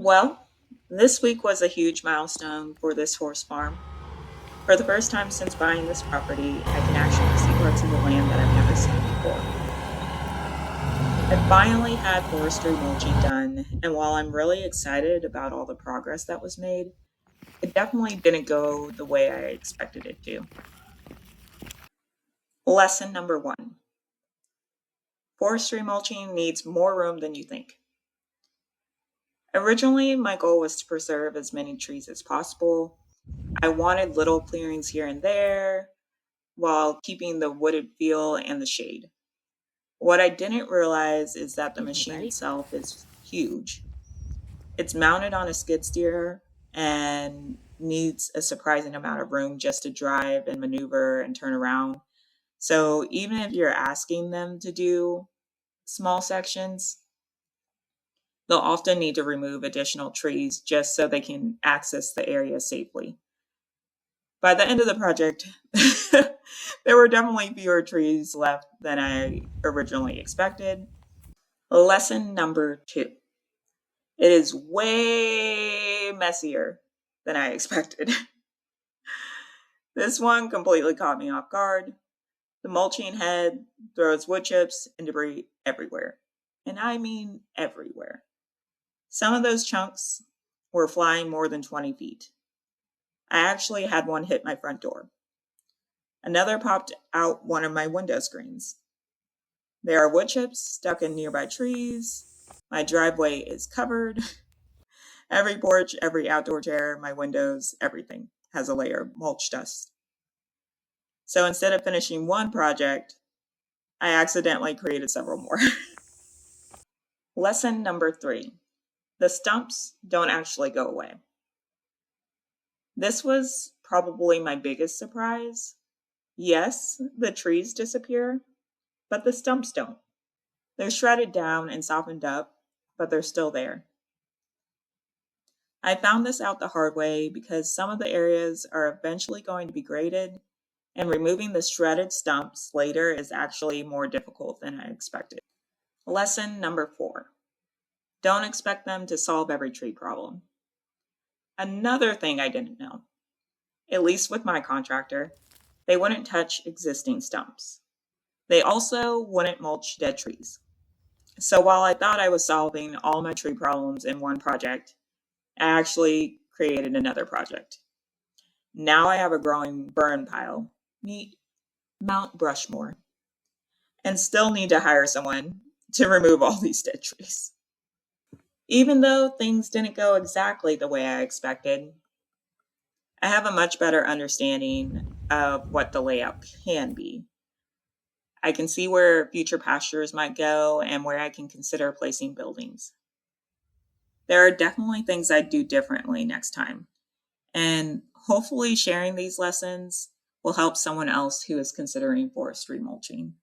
Well, this week was a huge milestone for this horse farm. For the first time since buying this property, I can actually see parts of the land that I've never seen before. I finally had forestry mulching done, and while I'm really excited about all the progress that was made, it definitely didn't go the way I expected it to. Lesson number one: forestry mulching needs more room than you think. Originally, my goal was to preserve as many trees as possible. I wanted little clearings here and there while keeping the wooded feel and the shade. What I didn't realize is that the Okay, machine ready? itself is huge. It's mounted on a skid steer and needs a surprising amount of room just to drive and maneuver and turn around. So even if you're asking them to do small sections, they'll often need to remove additional trees just so they can access the area safely. By the end of the project, there were definitely fewer trees left than I originally expected. Lesson number two: it is way messier than I expected. This one completely caught me off guard. The mulching head throws wood chips and debris everywhere. And I mean everywhere. Some of those chunks were flying more than 20 feet. I actually had one hit my front door. Another popped out one of my window screens. There are wood chips stuck in nearby trees. My driveway is covered. Every porch, every outdoor chair, my windows, everything has a layer of mulch dust. So instead of finishing one project, I accidentally created several more. Lesson number three: the stumps don't actually go away. This was probably my biggest surprise. Yes, the trees disappear, but the stumps don't. They're shredded down and softened up, but they're still there. I found this out the hard way because some of the areas are eventually going to be graded, and removing the shredded stumps later is actually more difficult than I expected. Lesson number four: don't expect them to solve every tree problem. Another thing I didn't know, at least with my contractor, they wouldn't touch existing stumps. They also wouldn't mulch dead trees. So while I thought I was solving all my tree problems in one project, I actually created another project. Now I have a growing burn pile, meet Mount Brushmore, and still need to hire someone to remove all these dead trees. Even though things didn't go exactly the way I expected, I have a much better understanding of what the layout can be. I can see where future pastures might go and where I can consider placing buildings. There are definitely things I'd do differently next time, and hopefully sharing these lessons will help someone else who is considering forestry mulching.